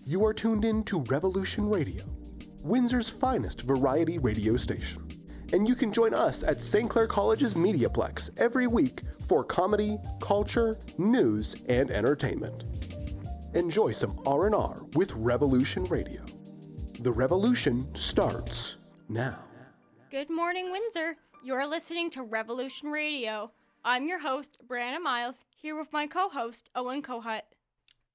You are tuned in to Revolution Radio, Windsor's finest variety radio station. And you can join us at St. Clair College's Mediaplex every week for comedy, culture, news, and entertainment. Enjoy some R&R with Revolution Radio. The revolution starts now. Good morning, Windsor. You're listening to Revolution Radio. I'm your host, Brianna Myles, here with my co-host, Owen Kohut.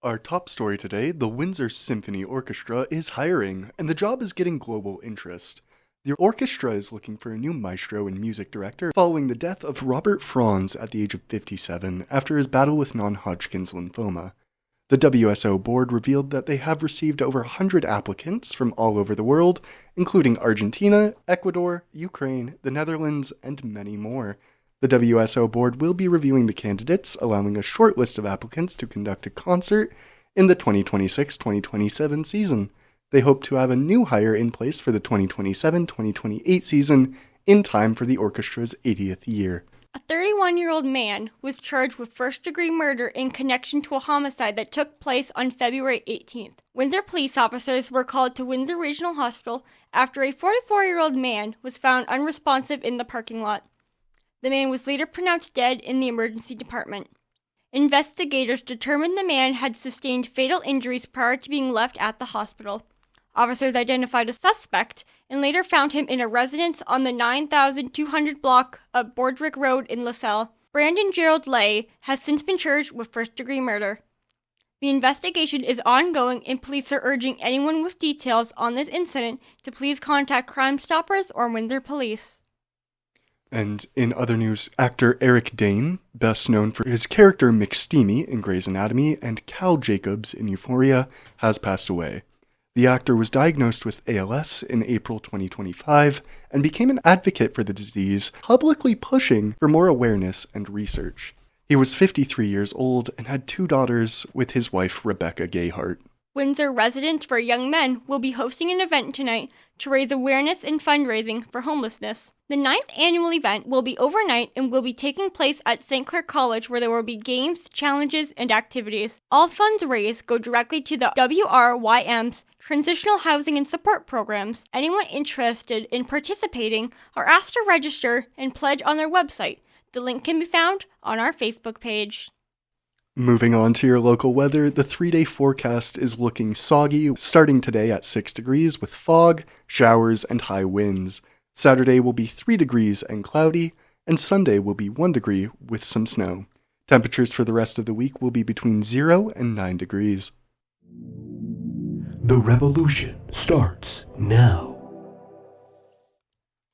Our top story today, the Windsor Symphony Orchestra is hiring, and the job is getting global interest. The orchestra is looking for a new maestro and music director following the death of Robert Franz at the age of 57 after his battle with non-Hodgkin's lymphoma. The WSO board revealed that they have received over 100 applicants from all over the world, including Argentina, Ecuador, Ukraine, the Netherlands, and many more. The WSO board will be reviewing the candidates, allowing a short list of applicants to conduct a concert in the 2026-2027 season. They hope to have a new hire in place for the 2027-2028 season in time for the orchestra's 80th year. A 31-year-old man was charged with first-degree murder in connection to a homicide that took place on February 18th. Windsor police officers were called to Windsor Regional Hospital after a 44-year-old man was found unresponsive in the parking lot. The man was later pronounced dead in the emergency department. Investigators determined the man had sustained fatal injuries prior to being left at the hospital. Officers identified a suspect and later found him in a residence on the 9,200 block of Borderick Road in LaSalle. Brandon Gerald Lay has since been charged with first-degree murder. The investigation is ongoing, and police are urging anyone with details on this incident to please contact Crime Stoppers or Windsor Police. And in other news, actor Eric Dane, best known for his character McSteamy in Grey's Anatomy and Cal Jacobs in Euphoria, has passed away. The actor was diagnosed with ALS in April 2025 and became an advocate for the disease, publicly pushing for more awareness and research. He was 53 years old and had 2 daughters with his wife Rebecca Gayhart. Windsor Residents for Young Men will be hosting an event tonight to raise awareness and fundraising for homelessness. The 9th annual event will be overnight and will be taking place at St. Clair College, where there will be games, challenges, and activities. All funds raised go directly to the WRYM's Transitional Housing and Support Programs. Anyone interested in participating are asked to register and pledge on their website. The link can be found on our Facebook page. Moving on to your local weather, the 3-day forecast is looking soggy, starting today at 6 degrees with fog, showers, and high winds. Saturday will be 3 degrees and cloudy, and Sunday will be 1 degree with some snow. Temperatures for the rest of the week will be between 0 and 9 degrees. The revolution starts now.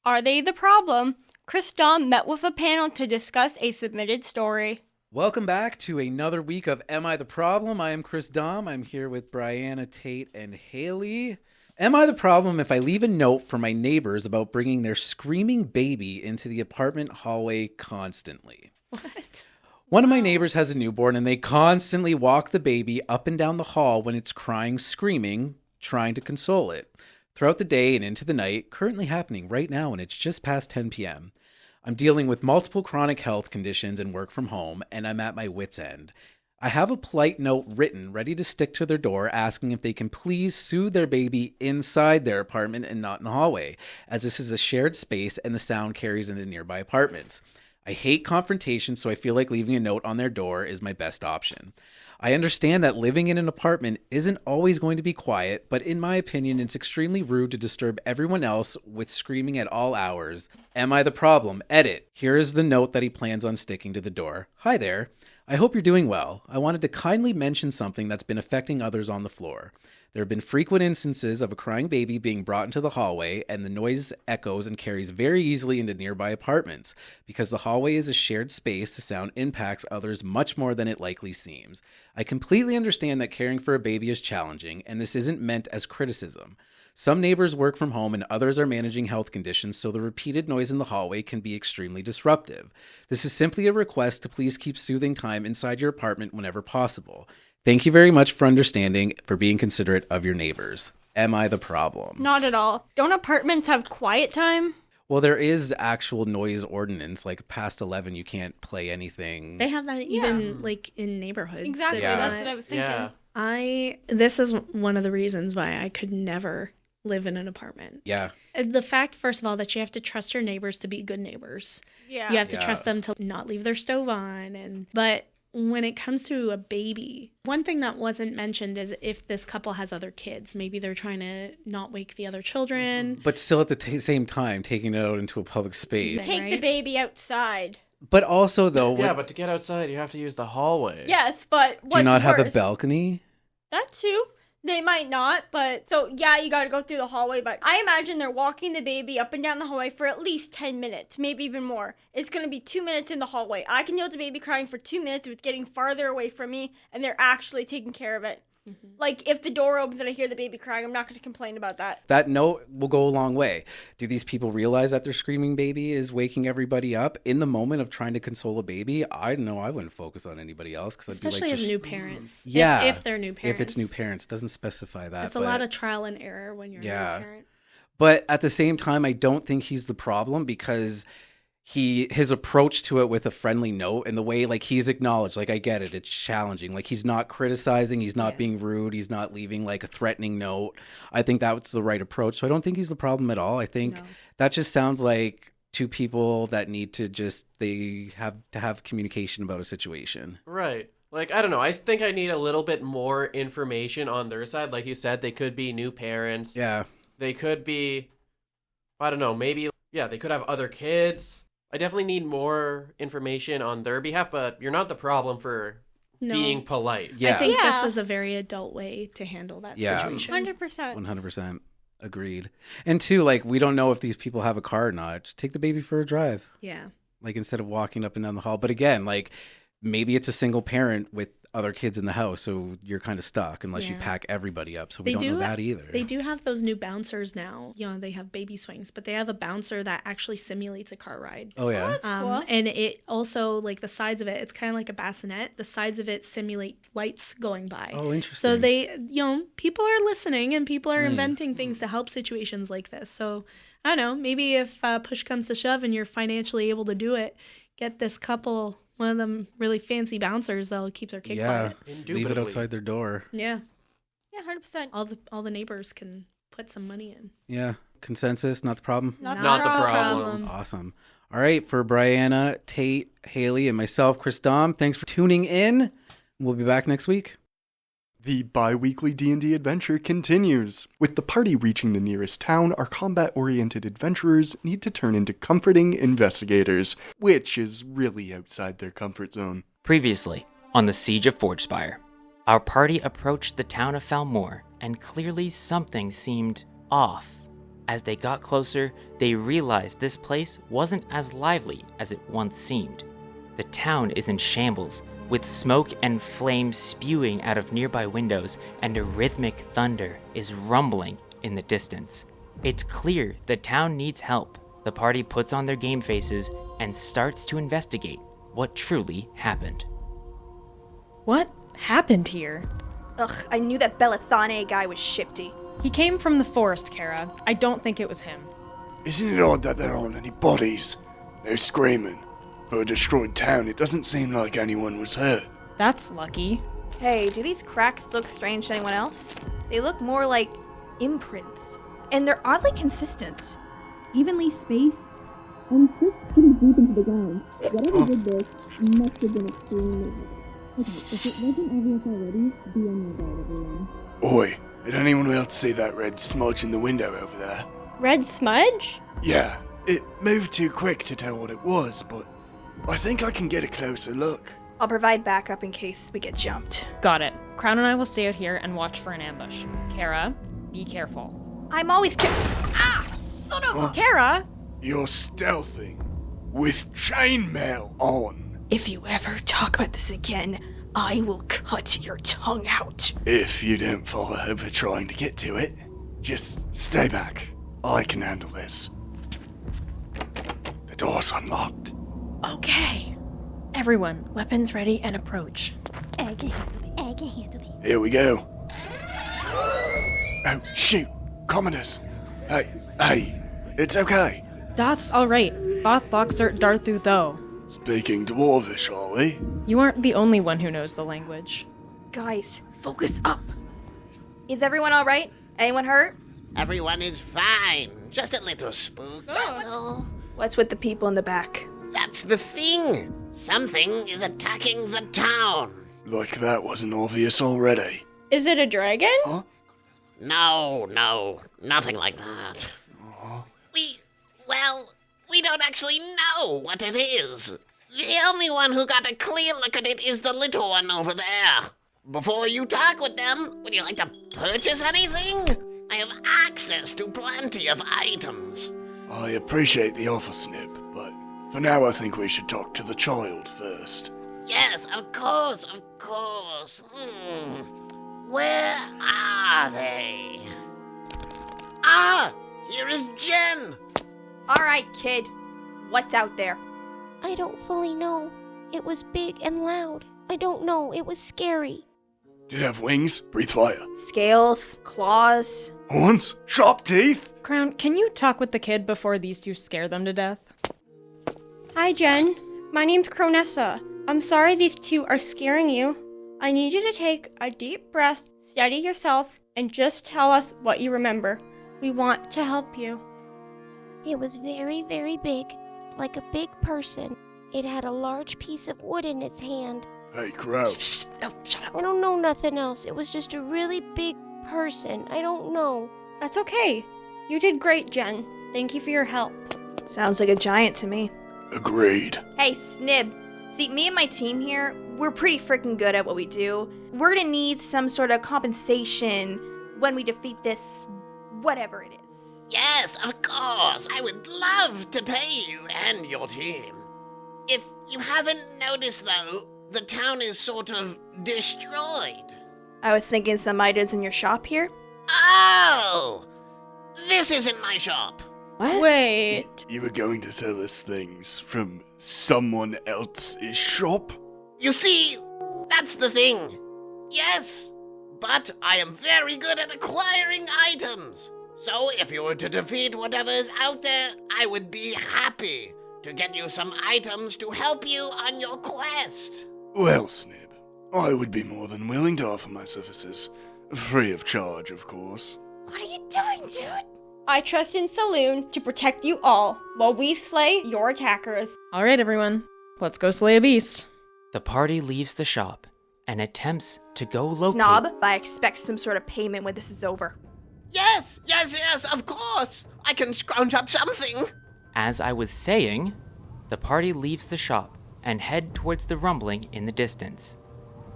Are they the problem? Chris Dahm met with a panel to discuss a submitted story. Welcome back to another week of Am I the Problem? I am Chris Dahm. I'm here with Brianna, Tate, and Haley. Am I the problem if I leave a note for my neighbors about bringing their screaming baby into the apartment hallway constantly? What? One of my neighbors has a newborn, and they constantly walk the baby up and down the hall when it's crying, screaming, trying to console it. Throughout the day and into the night, currently happening right now, and it's just past 10 p.m. I'm dealing with multiple chronic health conditions and work from home, and I'm at my wit's end. I have a polite note written, ready to stick to their door, asking if they can please soothe their baby inside their apartment and not in the hallway, as this is a shared space and the sound carries into nearby apartments. I hate confrontation, so I feel like leaving a note on their door is my best option. I understand that living in an apartment isn't always going to be quiet, but in my opinion, it's extremely rude to disturb everyone else with screaming at all hours. Am I the problem? Edit. Here is the note that he plans on sticking to the door. Hi there. I hope you're doing well. I wanted to kindly mention something that's been affecting others on the floor. There have been frequent instances of a crying baby being brought into the hallway, and the noise echoes and carries very easily into nearby apartments. Because the hallway is a shared space, the sound impacts others much more than it likely seems. I completely understand that caring for a baby is challenging, and this isn't meant as criticism. Some neighbors work from home and others are managing health conditions, so the repeated noise in the hallway can be extremely disruptive. This is simply a request to please keep soothing time inside your apartment whenever possible. Thank you very much for understanding, for being considerate of your neighbors. Am I the problem? Not at all. Don't apartments have quiet time? Well, there is actual noise ordinance, like past 11 you can't play anything. They have that even like in neighborhoods. Exactly, Yeah. that's what I was thinking. Yeah. This is one of the reasons why I could never live in an apartment. Yeah. The fact, first of all, that you have to trust your neighbors to be good neighbors. Yeah. You have to trust them to not leave their stove on. But when it comes to a baby, one thing that wasn't mentioned is if this couple has other kids. Maybe they're trying to not wake the other children. But still at the same time, taking it out into a public space. Take the baby outside. But also, though... Yeah, but to get outside, you have to use the hallway. Yes, but what's Do you not have a worse? balcony? That too. They might not, but... So, yeah, you gotta go through the hallway, but I imagine they're walking the baby up and down the hallway for at least 10 minutes, maybe even more. It's gonna be 2 minutes in the hallway. I can deal with the baby crying for 2 minutes if it's getting farther away from me, and they're actually taking care of it. Mm-hmm. Like, if the door opens and I hear the baby crying, I'm not gonna complain about that. That note will go a long way. Do these people realize that their screaming baby is waking everybody up in the moment of trying to console a baby? I know I wouldn't focus on anybody else because I'd be like, Especially as new parents. Yeah, if they're new parents. If it's new parents, doesn't specify that. It's a lot of trial and error when you're a new parent. But at the same time, I don't think he's the problem because his approach to it with a friendly note and the way like he's acknowledged, like I get it, it's challenging. Like he's not criticizing, he's not being rude, he's not leaving like a threatening note. I think that's the right approach. So I don't think he's the problem at all. I think that just sounds like two people that need to they have to have communication about a situation. Right. Like, I don't know. I think I need a little bit more information on their side. Like you said, they could be new parents. Yeah. They could be, I don't know, maybe, they could have other kids. I definitely need more information on their behalf, but you're not the problem for being polite. Yeah. I think this was a very adult way to handle that situation. 100%. 100%. Agreed. And two, like, we don't know if these people have a car or not. Just take the baby for a drive. Yeah. Like, instead of walking up and down the hall. But again, like, maybe it's a single parent with other kids in the house, so you're kind of stuck unless you pack everybody up. So we don't know that either. They do have those new bouncers now. You know, they have baby swings, but they have a bouncer that actually simulates a car ride. Oh, yeah. Oh, that's cool. And it also, like the sides of it, it's kind of like a bassinet. The sides of it simulate lights going by. Oh, interesting. So they, people are listening and people are inventing things to help situations like this. So I don't know, maybe if push comes to shove and you're financially able to do it, get this couple one of them really fancy bouncers that'll keep their kid quiet. Leave it outside their door. Yeah. Yeah, 100%. All the neighbors can put some money in. Yeah. Consensus, not the problem? Not the problem. Awesome. All right, for Brianna, Tate, Haley, and myself, Chris Dom, thanks for tuning in. We'll be back next week. The bi-weekly D&D adventure continues. With the party reaching the nearest town, our combat-oriented adventurers need to turn into comforting investigators, which is really outside their comfort zone. Previously, on the Siege of Forgespire, our party approached the town of Falmore, and clearly something seemed off. As they got closer, they realized this place wasn't as lively as it once seemed. The town is in shambles, with smoke and flame spewing out of nearby windows, and a rhythmic thunder is rumbling in the distance. It's clear the town needs help. The party puts on their game faces and starts to investigate what truly happened. What happened here? Ugh, I knew that Belathane guy was shifty. He came from the forest, Kara. I don't think it was him. Isn't it odd that there aren't any bodies? No screaming. For a destroyed town, it doesn't seem like anyone was hurt. That's lucky. Hey, do these cracks look strange to anyone else? They look more like imprints. And they're oddly consistent. Evenly spaced. And just pretty deep into the ground. Whatever did this must have been extremely hard. Okay, if it wasn't obvious already, be on your guard, everyone. Oi, did anyone else see that red smudge in the window over there? Red smudge? Yeah, it moved too quick to tell what it was, but I think I can get a closer look. I'll provide backup in case we get jumped. Got it. Crown and I will stay out here and watch for an ambush. Kara, be careful. I'm always son of a... Kara! You're stealthing with chainmail on. If you ever talk about this again, I will cut your tongue out. If you don't fall over trying to get to it, just stay back. I can handle this. The door's unlocked. Okay. Everyone, weapons ready and approach. Here we go. Oh, shoot. Commoners. Hey, it's okay. Doth's alright. Both Loxert Darthu though. Speaking Dwarvish, are we? You aren't the only one who knows the language. Guys, focus up. Is everyone all right? Anyone hurt? Everyone is fine. Just a little spooked, that's all. What's with the people in the back? That's the thing. Something is attacking the town. Like that wasn't obvious already. Is it a dragon? Huh? No, nothing like that. We don't actually know what it is. The only one who got a clear look at it is the little one over there. Before you talk with them, would you like to purchase anything? I have access to plenty of items. I appreciate the offer, Snip, but for now I think we should talk to the child first. Yes, of course. Where are they? Ah, here is Jen. All right, kid. What's out there? I don't fully know. It was big and loud. I don't know. It was scary. Did it have wings? Breathe fire. Scales, claws. Horns? Sharp teeth? Crown, can you talk with the kid before these two scare them to death? Hi, Jen. My name's Cronessa. I'm sorry these two are scaring you. I need you to take a deep breath, steady yourself, and just tell us what you remember. We want to help you. It was very, very big, like a big person. It had a large piece of wood in its hand. Hey, Crow. No, shut up. I don't know nothing else. It was just a really big person. I don't know. That's okay. You did great, Jen. Thank you for your help. Sounds like a giant to me. Agreed. Hey, Snib. See, me and my team here, we're pretty freaking good at what we do. We're gonna need some sort of compensation when we defeat this, whatever it is. Yes, of course. I would love to pay you and your team. If you haven't noticed, though, the town is sort of destroyed. I was thinking some items in your shop here. Oh! This isn't my shop. What? Wait. You were going to sell us things from someone else's shop? You see, that's the thing. Yes, but I am very good at acquiring items. So if you were to defeat whatever is out there, I would be happy to get you some items to help you on your quest. Well, Snib, I would be more than willing to offer my services. Free of charge, of course. What are you doing, dude? I trust in Saloon to protect you all while we slay your attackers. All right, everyone. Let's go slay a beast. The party leaves the shop and attempts to go locate... Snob, but I expect some sort of payment when this is over. Yes, of course. I can scrounge up something. As I was saying, the party leaves the shop and head towards the rumbling in the distance.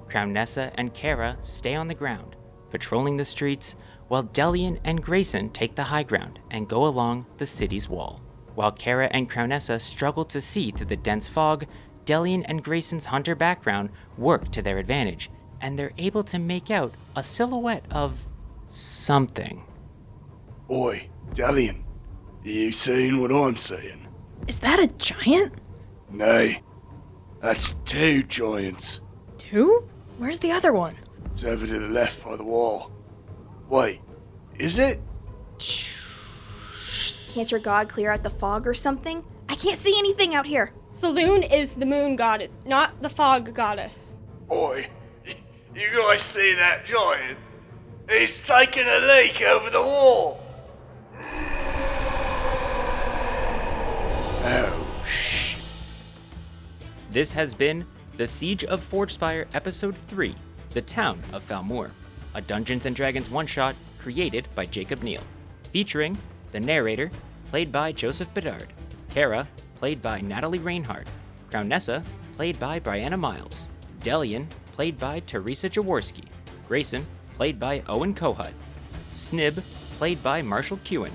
Crownessa and Kara stay on the ground, patrolling the streets, while Delian and Grayson take the high ground and go along the city's wall. While Kara and Crownessa struggle to see through the dense fog, Delian and Grayson's hunter background work to their advantage, and they're able to make out a silhouette of something. Oi, Delian, you seeing what I'm seeing? Is that a giant? Nay, that's two giants. Two? Where's the other one? It's over to the left by the wall. Wait, is it? Can't your god clear out the fog or something? I can't see anything out here. Saloon is the moon goddess, not the fog goddess. Oi, you guys see that giant? He's taking a leak over the wall. Oh, shit. This has been The Siege of Forgespire Episode 3, The Town of Falmore, a Dungeons & Dragons one-shot created by Jacob Neal, featuring the narrator, played by Joseph Bedard, Kara, played by Natalie Reinhardt, Crownessa, played by Brianna Myles, Delian, played by Teresa Jaworski, Grayson, played by Owen Kohut, Snib, played by Marshall Kewen,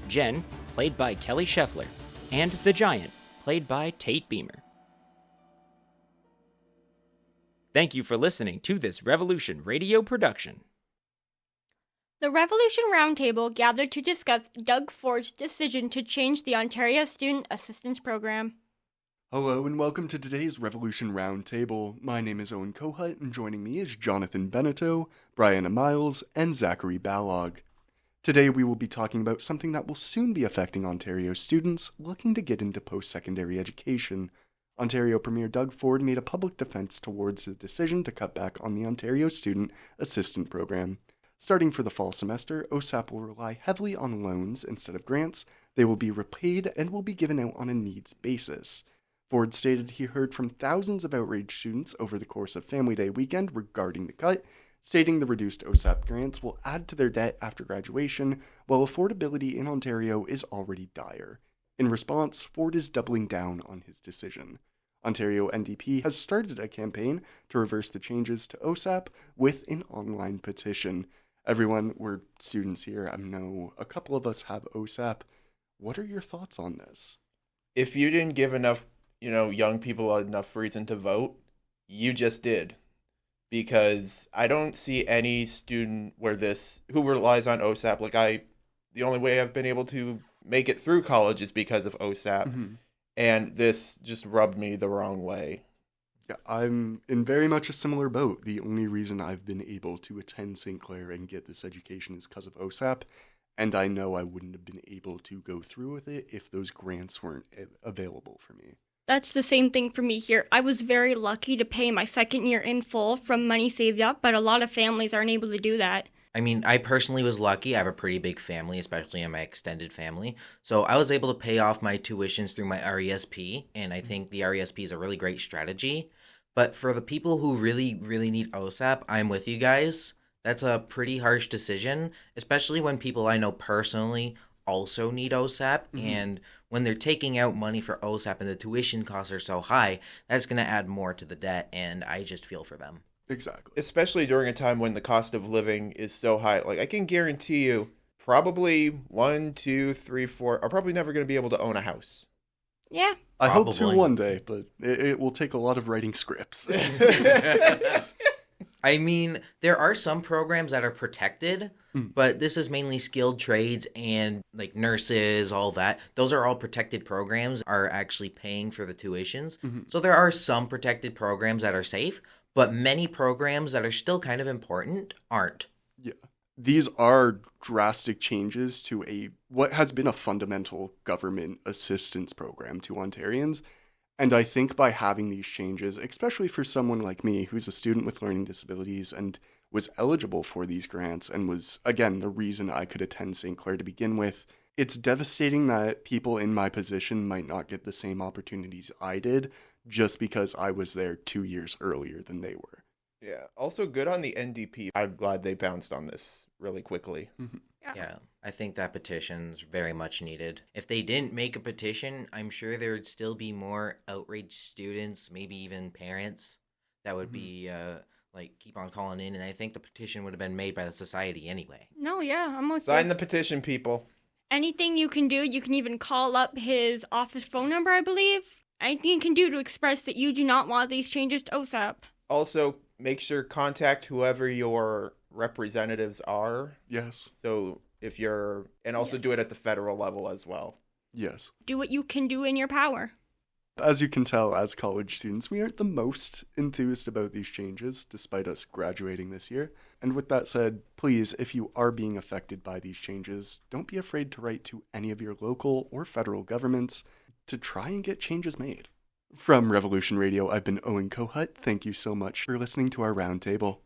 Jen, played by Kelly Scheffler, and the Giant, played by Tate Beamer. Thank you for listening to this Revolution Radio production. The Revolution Roundtable gathered to discuss Doug Ford's decision to change the Ontario Student Assistance Program. Hello and welcome to today's Revolution Roundtable. My name is Owen Kohut and joining me is Jonathan Beneteau, Brianna Myles, and Zachary Balog. Today we will be talking about something that will soon be affecting Ontario students looking to get into post-secondary education: Ontario Premier Doug Ford made a public defense towards the decision to cut back on the Ontario Student Assistant Program. Starting for the fall semester, OSAP will rely heavily on loans instead of grants. They will be repaid and will be given out on a needs basis. Ford stated he heard from thousands of outraged students over the course of Family Day weekend regarding the cut, stating the reduced OSAP grants will add to their debt after graduation, while affordability in Ontario is already dire. In response, Ford is doubling down on his decision. Ontario NDP has started a campaign to reverse the changes to OSAP with an online petition. Everyone, we're students here. I know a couple of us have OSAP. What are your thoughts on this? If you didn't give enough, young people enough reason to vote, you just did. Because I don't see any student who relies on OSAP. The only way I've been able to make it through college is because of OSAP. Mm-hmm. And this just rubbed me the wrong way. Yeah, I'm in very much a similar boat. The only reason I've been able to attend St. Clair and get this education is because of OSAP, and I know I wouldn't have been able to go through with it if those grants weren't available for me. That's the same thing for me here. I was very lucky to pay my second year in full from money saved up, but a lot of families aren't able to do that. I mean, I personally was lucky. I have a pretty big family, especially in my extended family. So I was able to pay off my tuitions through my RESP, and I think the RESP is a really great strategy. But for the people who really, really need OSAP, I'm with you guys. That's a pretty harsh decision, especially when people I know personally also need OSAP. Mm-hmm. And when they're taking out money for OSAP and the tuition costs are so high, that's going to add more to the debt, and I just feel for them. Exactly. Especially during a time when the cost of living is so high. I can guarantee you, probably 1, 2, 3, 4 are probably never going to be able to own a house. Yeah. I hope to one day, but it will take a lot of writing scripts. I mean, there are some programs that are protected, but this is mainly skilled trades and nurses, all that. Those are all protected programs, are actually paying for the tuitions. Mm-hmm. So there are some protected programs that are safe, but many programs that are still kind of important aren't. Yeah. These are drastic changes to what has been a fundamental government assistance program to Ontarians. And I think by having these changes, especially for someone like me who's a student with learning disabilities and was eligible for these grants and was, again, the reason I could attend St. Clair to begin with, it's devastating that people in my position might not get the same opportunities I did just because I was there 2 years earlier than they were. Yeah. Also, good on the NDP. I'm glad they bounced on this really quickly. Mm-hmm. Yeah, I think that petition's very much needed. If they didn't make a petition, I'm sure there would still be more outraged students, maybe even parents, that would be, keep on calling in. And I think the petition would have been made by the society anyway. No, yeah, I'm okay. Sign the petition, people. Anything you can do, you can even call up his office phone number, I believe. Anything you can do to express that you do not want these changes to OSAP. Also, make sure contact whoever your representatives are. Yes. So also do it at the federal level as well. Yes. Do what you can do in your power. As you can tell, as college students, we aren't the most enthused about these changes, despite us graduating this year. And with that said, please, if you are being affected by these changes, don't be afraid to write to any of your local or federal governments to try and get changes made. From Revolution Radio, I've been Owen Kohut. Thank you so much for listening to our roundtable.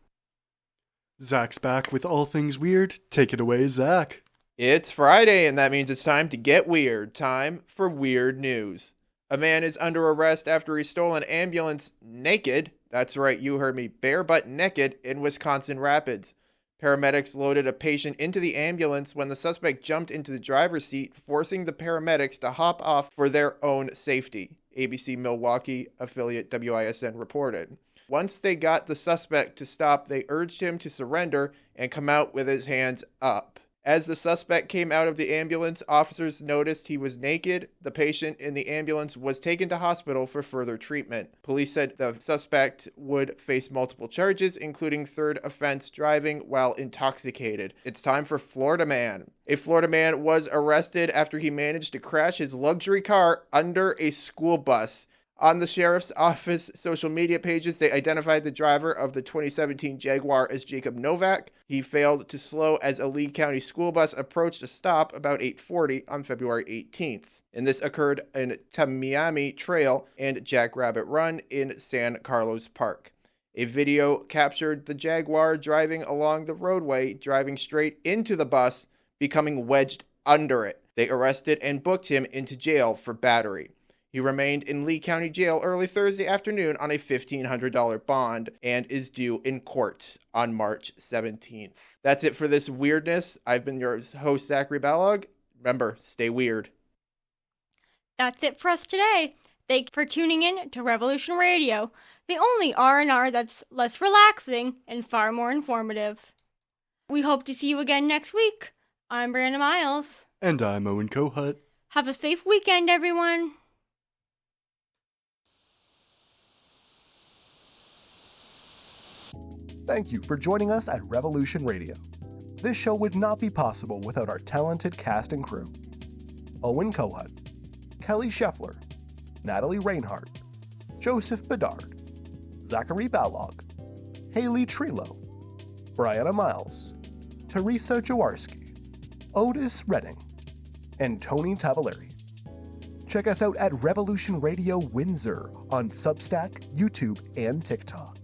Zach's back with all things weird. Take it away, Zach. It's Friday, and that means it's time to get weird. Time for weird news. A man is under arrest after he stole an ambulance naked. That's right, you heard me, bare butt naked in Wisconsin Rapids. Paramedics loaded a patient into the ambulance when the suspect jumped into the driver's seat, forcing the paramedics to hop off for their own safety. ABC Milwaukee affiliate WISN reported. Once they got the suspect to stop, they urged him to surrender and come out with his hands up. As the suspect came out of the ambulance, officers noticed he was naked. The patient in the ambulance was taken to hospital for further treatment. Police said the suspect would face multiple charges, including third offense driving while intoxicated. It's time for Florida Man. A Florida man was arrested after he managed to crash his luxury car under a school bus. On the sheriff's office social media pages, they identified the driver of the 2017 Jaguar as Jacob Novak. He failed to slow as a Lee County school bus approached a stop about 8:40 on February 18th. And this occurred in Tamiami Trail and Jackrabbit Run in San Carlos Park. A video captured the Jaguar driving along the roadway, driving straight into the bus, becoming wedged under it. They arrested and booked him into jail for battery. He remained in Lee County Jail early Thursday afternoon on a $1,500 bond and is due in court on March 17th. That's it for this weirdness. I've been your host, Zachary Ballog. Remember, stay weird. That's it for us today. Thank you for tuning in to Revolution Radio, the only R&R that's less relaxing and far more informative. We hope to see you again next week. I'm Brianna Myles. And I'm Owen Kohut. Have a safe weekend, everyone. Thank you for joining us at Revolution Radio. This show would not be possible without our talented cast and crew. Owen Kohut, Kelly Scheffler, Natalie Reinhardt, Joseph Bedard, Zachary Ballog, Haley Trelo, Brianna Myles, Teresa Jaworski, Otis Redding, and Tony Tavaleri. Check us out at Revolution Radio Windsor on Substack, YouTube, and TikTok.